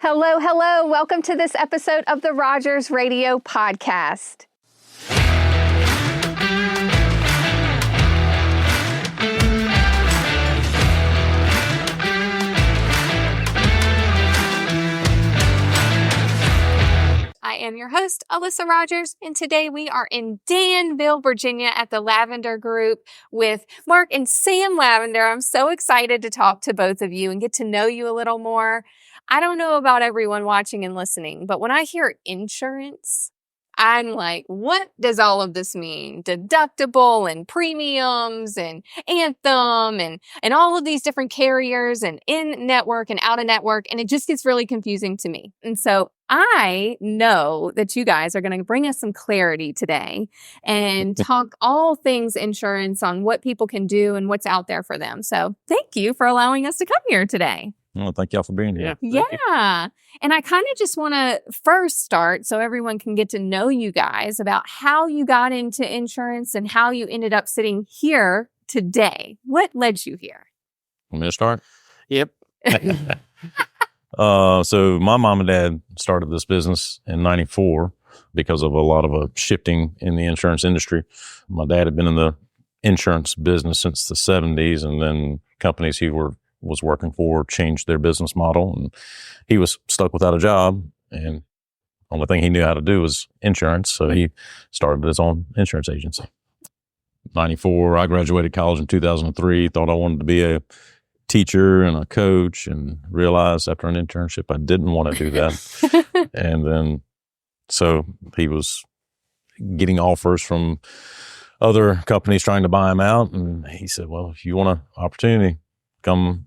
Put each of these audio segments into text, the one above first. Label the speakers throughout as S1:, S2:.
S1: Hello, hello. Welcome to this episode of the Rogers Radio Podcast. I am your host, Alyssa Rogers, and today we are in Danville, Virginia at the Lavinder Group with Mark and Sam Lavinder. I'm so excited to talk to both of you and get to know you a little more. I don't know about everyone watching and listening, but when I hear insurance, I'm like, what does all of this mean? Deductible and premiums and Anthem and all of these different carriers and in-network and out-of-network, and it just gets really confusing to me. And so I know that you guys are going to bring us some clarity today and talk all things insurance on what people can do and what's out there for them. So thank you for allowing us to come here today.
S2: Well, thank y'all for being here.
S1: Yeah. And I kind of just want to first start so everyone can get to know you guys about how you got into insurance and how you ended up sitting here today. What led you here?
S2: Want me to start?
S3: Yep.
S2: So my mom and dad started this business in 94 because of a lot of shifting in the insurance industry. My dad had been in the insurance business since the 70s, and then companies he was working for changed their business model, and he was stuck without a job, and the only thing he knew how to do was insurance, so he started his own insurance agency. 94, I graduated college in 2003, thought I wanted to be a teacher and a coach, and realized after an internship I didn't want to do that. And then so he was getting offers from other companies trying to buy him out, and he said, well, if you want an opportunity, come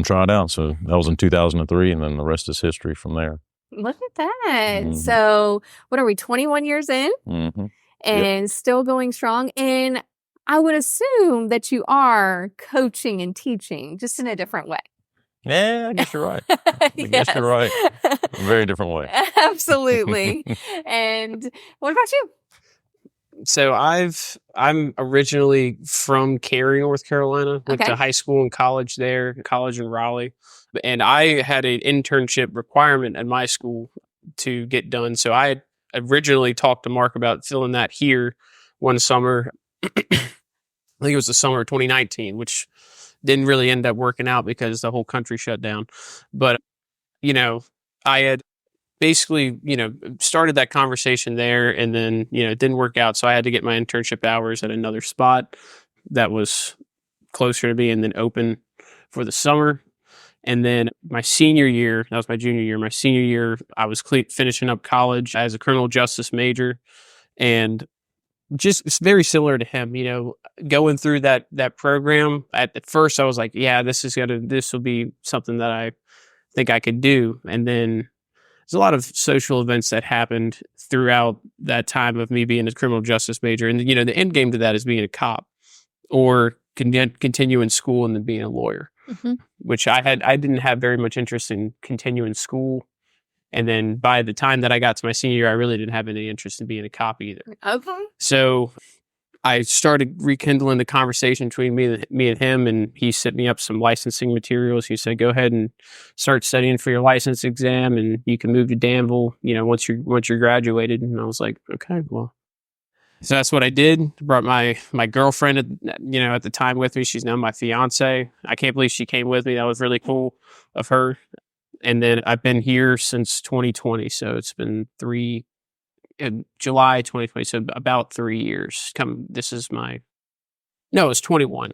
S2: try it out. So that was in 2003, and then the rest is history from there.
S1: Look at that.
S2: Mm-hmm.
S1: So what are we, 21 years in?
S2: Mm-hmm.
S1: And still going strong. And I would assume that you are coaching and teaching just in a different way.
S2: Yeah, I guess you're right. I guess you're right. A very different way.
S1: Absolutely. And what about you?
S3: So I'm originally from Cary, North Carolina. Went to high school and college there, college in Raleigh. And I had an internship requirement at my school to get done. So I had originally talked to Mark about filling that here one summer. I think it was the summer of 2019, which didn't really end up working out because the whole country shut down. But, I had basically, started that conversation there, and then, it didn't work out. So I had to get my internship hours at another spot that was closer to me and then open for the summer. And then my senior year, that was my junior year, my senior year, I was finishing up college as a criminal justice major, and just it's very similar to him, going through that program. At first I was like, yeah, this will be something that I think I could do. And then there's a lot of social events that happened throughout that time of me being a criminal justice major. And, the end game to that is being a cop or continue in school and then being a lawyer, which I didn't have very much interest in continuing school. And then by the time that I got to my senior year, I really didn't have any interest in being a cop either.
S1: Okay.
S3: So I started rekindling the conversation between me and him, and he set me up some licensing materials. He said, go ahead and start studying for your license exam, and you can move to Danville, once you're graduated. And I was like, okay, well. So that's what I did. Brought my girlfriend, at the time with me. She's now my fiance. I can't believe she came with me. That was really cool of her. And then I've been here since 2020. So it's been July 2020. So about 3 years. It's 21.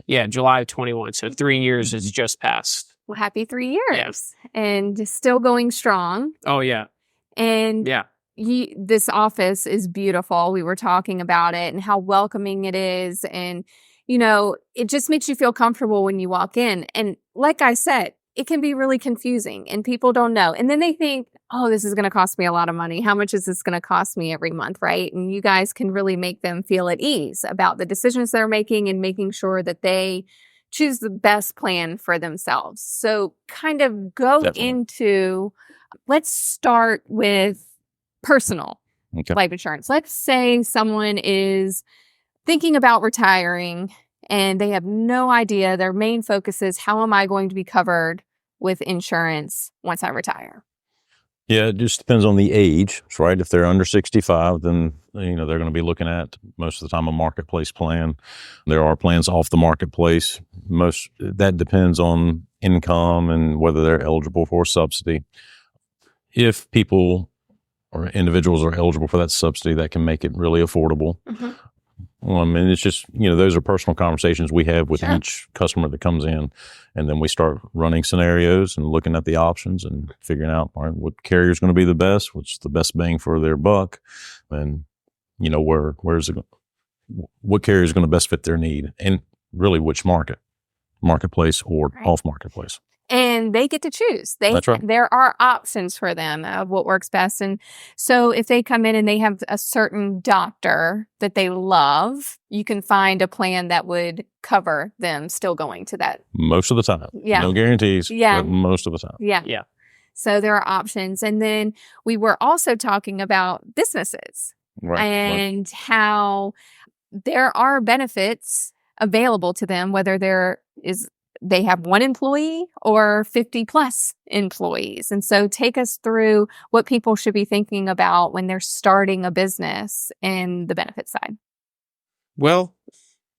S3: Yeah, July of 21. So 3 years has just passed.
S1: Well, happy 3 years.
S3: Yes.
S1: And still going strong.
S3: Oh, yeah.
S1: And
S3: yeah.
S1: This office is beautiful. We were talking about it and how welcoming it is. And, it just makes you feel comfortable when you walk in. And like I said, it can be really confusing and people don't know. And then they think, oh, this is going to cost me a lot of money. How much is this going to cost me every month, right? And you guys can really make them feel at ease about the decisions they're making and making sure that they choose the best plan for themselves. So kind of go into, let's start with personal life insurance. Let's say someone is thinking about retiring and they have no idea. Their main focus is, how am I going to be covered with insurance once I retire?
S2: Yeah, it just depends on the age, right? If they're under 65, then, they're going to be looking at most of the time a marketplace plan. There are plans off the marketplace. That depends on income and whether they're eligible for subsidy. If people or individuals are eligible for that subsidy, that can make it really affordable. And it's just, those are personal conversations we have with each customer that comes in. And then we start running scenarios and looking at the options and figuring out, all right, what carrier is going to be the best, what's the best bang for their buck, and, what carrier is going to best fit their need, and really which marketplace or off marketplace.
S1: And they get to choose.
S2: That's right.
S1: There are options for them of what works best. And so if they come in and they have a certain doctor that they love, you can find a plan that would cover them still going to that.
S2: Most of the time.
S1: Yeah.
S2: No guarantees,
S1: yeah.
S2: but most of the time.
S1: Yeah.
S3: Yeah.
S1: So there are options. And then we were also talking about businesses and how there are benefits available to them, whether they have one employee or 50 plus employees. And so take us through what people should be thinking about when they're starting a business and the benefit side.
S3: Well,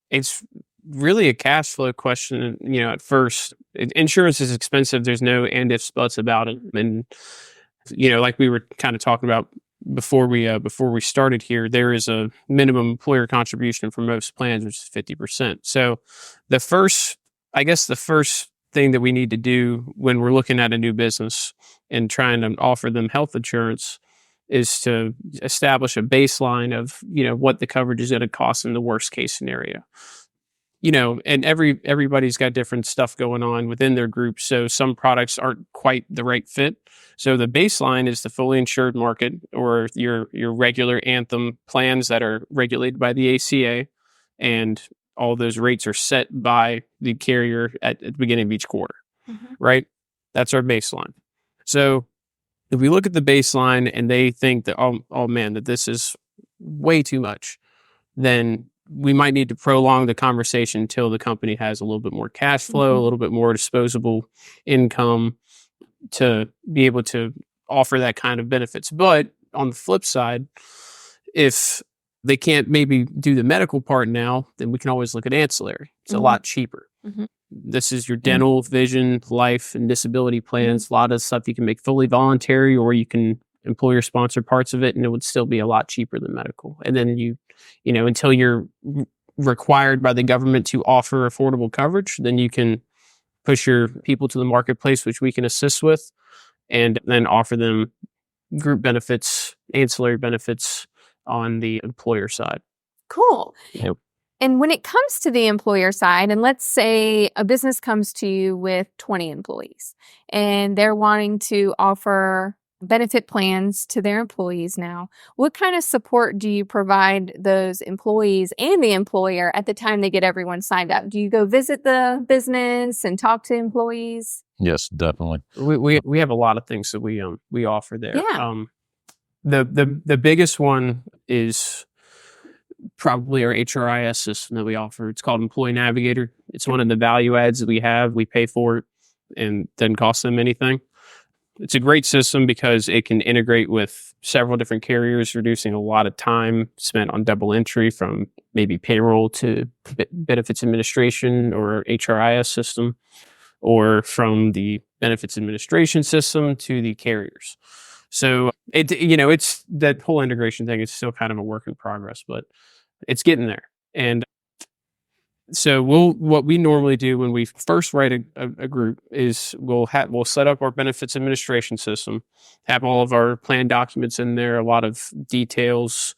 S3: it's really a cash flow question. At first, insurance is expensive. There's no and ifs, buts about it. And, like we were kind of talking about before we started here, there is a minimum employer contribution for most plans, which is 50%. So the first thing that we need to do when we're looking at a new business and trying to offer them health insurance is to establish a baseline of, what the coverage is going to cost in the worst case scenario. And everybody's got different stuff going on within their group. So some products aren't quite the right fit. So the baseline is the fully insured market, or your regular Anthem plans that are regulated by the ACA, and all those rates are set by the carrier at the beginning of each quarter, right? That's our baseline. So if we look at the baseline and they think that, oh man, that this is way too much, then we might need to prolong the conversation until the company has a little bit more cash flow, a little bit more disposable income to be able to offer that kind of benefits. But on the flip side, if they can't maybe do the medical part now, then we can always look at ancillary. It's a lot cheaper. This is your dental, vision, life, and disability plans. A lot of stuff you can make fully voluntary, or you can employer sponsor parts of it, and it would still be a lot cheaper than medical. And then until you're required by the government to offer affordable coverage, then you can push your people to the marketplace, which we can assist with, and then offer them group benefits, ancillary benefits on the employer side.
S1: Cool.
S3: Yep.
S1: And when it comes to the employer side, and let's say a business comes to you with 20 employees and they're wanting to offer benefit plans to their employees now, what kind of support do you provide those employees and the employer at the time they get everyone signed up? Do you go visit the business and talk to employees?
S2: Yes, definitely.
S3: We have a lot of things that we offer there.
S1: Yeah.
S3: The biggest one is probably our HRIS system that we offer. It's called Employee Navigator. It's one of the value adds that we have. We pay for it and doesn't cost them anything. It's a great system because it can integrate with several different carriers, reducing a lot of time spent on double entry from maybe payroll to benefits administration or HRIS system, or from the benefits administration system to the carriers. So it's that whole integration thing is still kind of a work in progress, but it's getting there. And so what we normally do when we first write a group is we'll set up our benefits administration system, have all of our plan documents in there, a lot of details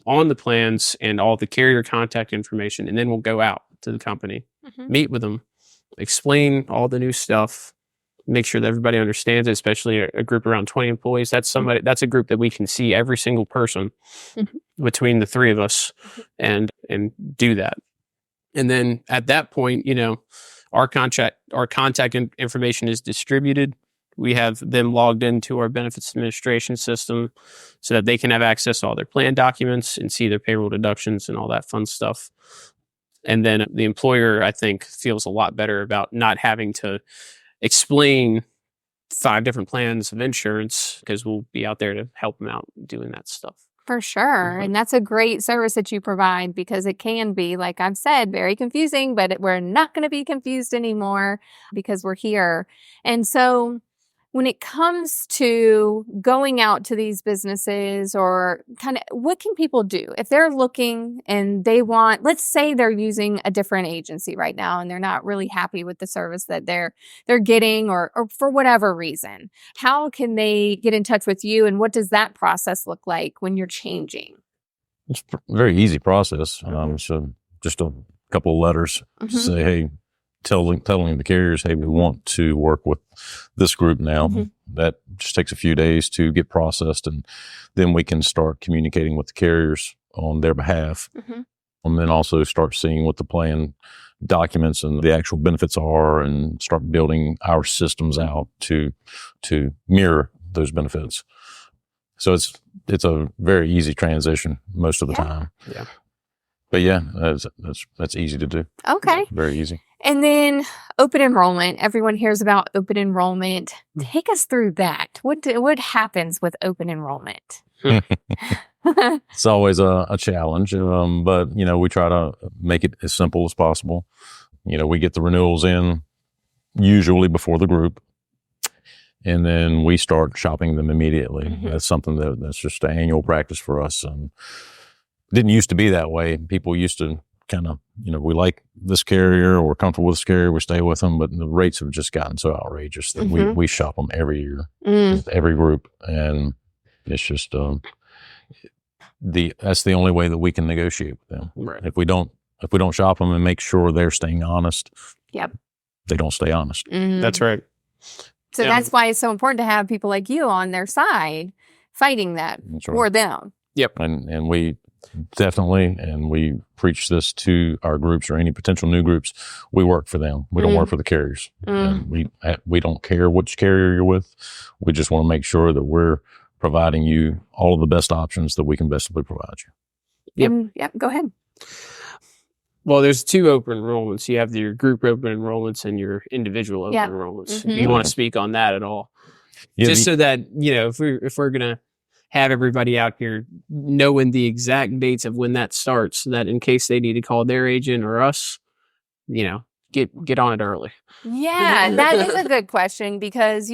S3: on the plans and all the carrier contact information. And then we'll go out to the company, meet with them, explain all the new stuff, make sure that everybody understands it, especially a group around 20 employees. That's a group that we can see every single person between the three of us and do that. And then at that point, our contact information is distributed. We have them logged into our benefits administration system so that they can have access to all their plan documents and see their payroll deductions and all that fun stuff. And then the employer, I think, feels a lot better about not having to explain 5 different plans of insurance, because we'll be out there to help them out doing that stuff.
S1: For sure.
S3: Mm-hmm.
S1: And that's a great service that you provide, because it can be, like I've said, very confusing, but we're not going to be confused anymore because we're here. And so when it comes to going out to these businesses, or kind of what can people do if they're looking and they want, let's say they're using a different agency right now and they're not really happy with the service that they're getting, or for whatever reason, how can they get in touch with you, and what does that process look like when you're changing?
S2: It's a very easy process. So just a couple of letters to say, hey, telling the carriers, hey, we want to work with this group now. That just takes a few days to get processed, and then we can start communicating with the carriers on their behalf, and then also start seeing what the plan documents and the actual benefits are, and start building our systems out to mirror those benefits. So it's a very easy transition most of the time.
S3: Yeah.
S2: But yeah, that's easy to do.
S1: Okay.
S2: Very easy.
S1: And then open enrollment. Everyone hears about open enrollment. Take us through that. What happens with open enrollment?
S2: It's always a challenge, but we try to make it as simple as possible. We get the renewals in usually before the group, and then we start shopping them immediately. That's something that's just an annual practice for us. Didn't used to be that way. People used to kind of, we like this carrier, or we're comfortable with this carrier, we stay with them, but the rates have just gotten so outrageous that we shop them every year, with every group, and it's just that's the only way that we can negotiate with them.
S3: Right.
S2: If we don't shop them and make sure they're staying honest,
S1: they
S2: don't stay honest.
S3: That's right.
S1: So that's why it's so important to have people like you on their side fighting that for them.
S3: Yep.
S2: And we definitely, and we preach this to our groups or any potential new groups, we work for them. We don't work for the carriers. And we don't care which carrier you're with. We just want to make sure that we're providing you all of the best options that we can bestly provide you.
S1: Yep. Go ahead.
S3: Well, there's 2 open enrollments. You have your group open enrollments and your individual open enrollments. Do you want to speak on that at all?
S2: Yeah,
S3: just so that, if we're going to have everybody out here knowing the exact dates of when that starts, so that in case they need to call their agent or us, get on it early.
S1: Yeah, that is a good question, because,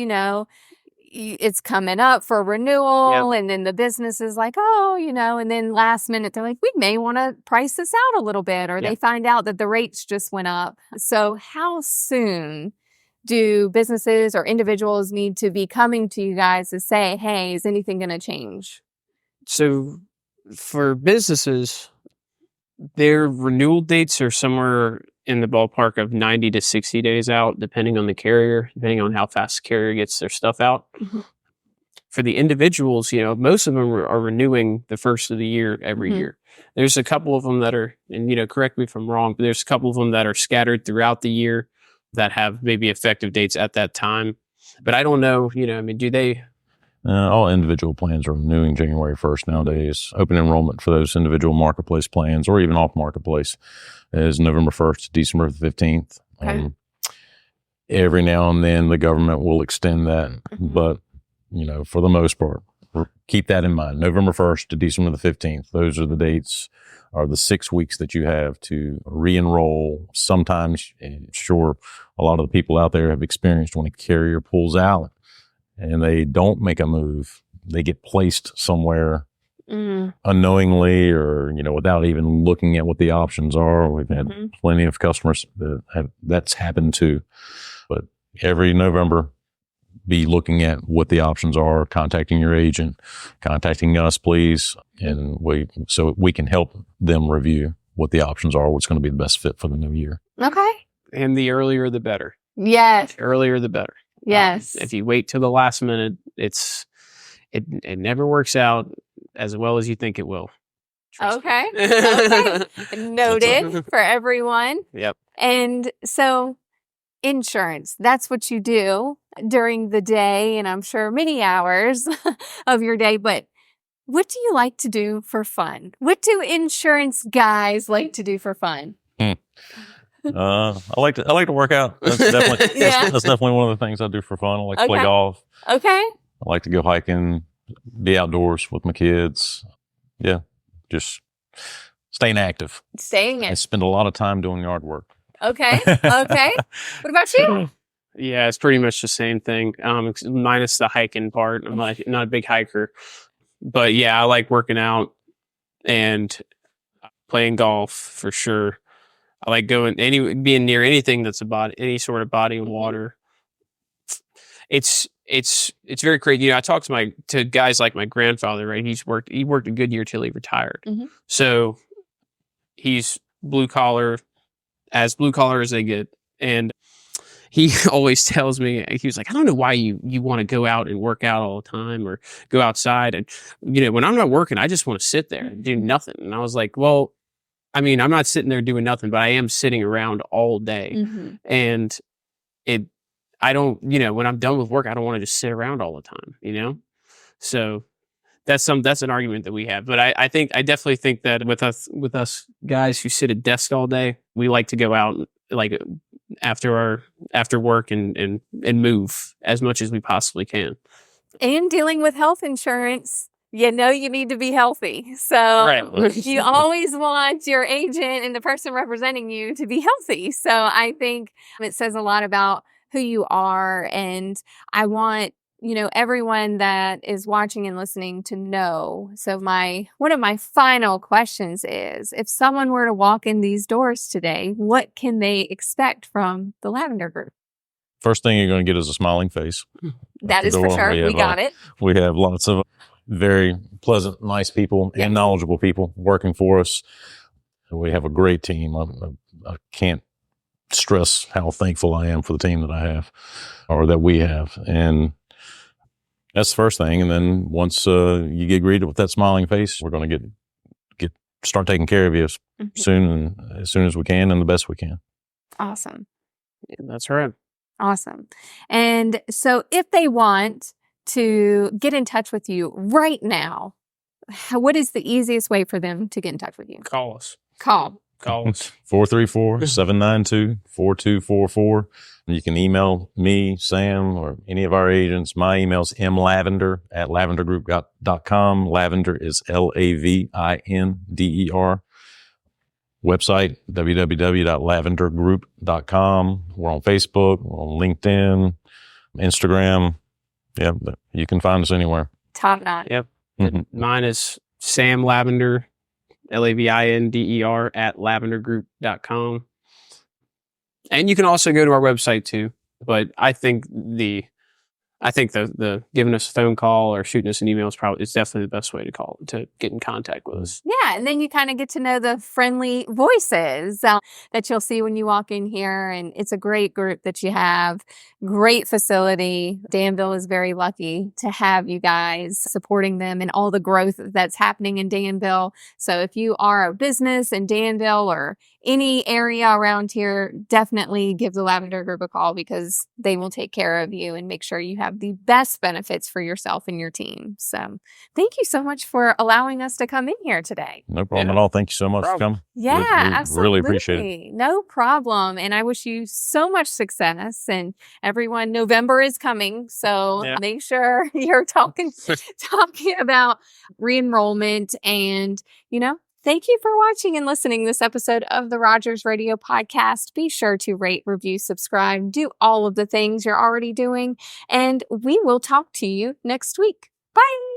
S1: it's coming up for renewal, and then the business is like, and then last minute they're like, we may want to price this out a little bit, or they find out that the rates just went up. So how soon do businesses or individuals need to be coming to you guys to say, hey, is anything going to change?
S3: So for businesses, their renewal dates are somewhere in the ballpark of 90 to 60 days out, depending on the carrier, depending on how fast the carrier gets their stuff out. For the individuals, most of them are renewing the first of the year every year. There's a couple of them that are, and correct me if I'm wrong, but there's a couple of them that are scattered throughout the year that have maybe effective dates at that time. But I don't know, do they?
S2: All individual plans are renewing January 1st nowadays. Open enrollment for those individual marketplace plans, or even off marketplace, is November 1st to December 15th.
S1: Okay.
S2: Every now and then the government will extend that, but for the most part, keep that in mind. November 1st to December the 15th. Those are the dates, are the 6 weeks that you have to re-enroll. Sometimes, sure, a lot of the people out there have experienced when a carrier pulls out and they don't make a move, they get placed somewhere unknowingly, or, without even looking at what the options are. We've had plenty of customers that's happened to. But every November, be looking at what the options are, contacting your agent, contacting us, please. And so we can help them review what the options are, what's going to be the best fit for the new year.
S1: Okay.
S3: And the earlier, the better.
S1: Yes.
S3: The earlier, the better.
S1: Yes.
S3: If you wait till the last minute, it never works out as well as you think it will.
S1: Okay. Okay. Noted for everyone.
S3: Yep.
S1: And so insurance, that's what you do during the day, and I'm sure many hours of your day, but what do you like to do for fun? What do insurance guys like to do for fun?
S2: I like to work out. That's definitely that's definitely one of the things I do for fun. I like to play golf.
S1: Okay.
S2: I like to go hiking, be outdoors with my kids. Yeah, just staying active. I spend a lot of time doing yard work.
S1: Okay. Okay. What about you?
S3: Yeah, it's pretty much the same thing. Minus the hiking part. I'm not a big hiker, but yeah, I like working out and playing golf for sure. I like being near anything that's any sort of body of water. It's very crazy. You know, I talked to guys like my grandfather, right? He worked a good year till he retired. Mm-hmm. So he's blue collar as they get. And he always tells me, he was like, I don't know why you want to go out and work out all the time or go outside. And, you know, when I'm not working, I just want to sit there and do nothing. And I was like, well, I mean, I'm not sitting there doing nothing, but I am sitting around all day. Mm-hmm. And I don't, you know, when I'm done with work, I don't want to just sit around all the time, you know? So that's an argument that we have. But I definitely think that with us guys who sit at desks all day, we like to go out like after work and move as much as we possibly can.
S1: And dealing with health insurance, you know you need to be healthy. So you always want your agent and the person representing you to be healthy. So I think it says a lot about who you are. And I want, you know, everyone that is watching and listening to know. So one of my final questions is, if someone were to walk in these doors today, what can they expect from the Lavinder Group?
S2: First thing you're going to get is a smiling face.
S1: That is for sure. We got it.
S2: We have lots of very pleasant, nice people and knowledgeable people working for us. We have a great team. I can't stress how thankful I am for the team that I have, or that we have. And that's the first thing. And then once you get greeted with that smiling face, we're going to start taking care of you as soon as we can and the best we can.
S1: Awesome.
S3: Yeah, that's right.
S1: Awesome. And so if they want to get in touch with you right now, what is the easiest way for them to get in touch with you?
S3: Call us.
S1: Call
S3: us.
S2: 434-792-4244. You can email me, Sam, or any of our agents. My email is mlavinder@lavindergroup.com. Lavinder is LAVINDER. Website, www.lavindergroup.com. We're on Facebook, we're on LinkedIn, Instagram. Yeah, you can find us anywhere.
S1: Top notch.
S3: Yep. Mm-hmm. Mine is Sam Lavinder, LAVINDER @lavindergroup.com. And you can also go to our website too. But I think the giving us a phone call or shooting us an email is definitely the best way to get in contact with us.
S1: Yeah, and then you kind of get to know the friendly voices that you'll see when you walk in here. And it's a great group that you have. Great facility. Danville is very lucky to have you guys supporting them and all the growth that's happening in Danville. So if you are a business in Danville or any area around here, definitely give the Lavinder Group a call, because they will take care of you and make sure you have the best benefits for yourself and your team. So thank you so much for allowing us to come in here today.
S2: No problem at all. Thank you so much for coming.
S1: Yeah,
S2: we
S1: absolutely.
S2: Really appreciate it.
S1: No problem. And I wish you so much success. And everyone, November is coming. So make sure you're talking about re-enrollment. And, you know, thank you for watching and listening this episode of the Rogers Radio Podcast. Be sure to rate, review, subscribe, do all of the things you're already doing, and we will talk to you next week. Bye.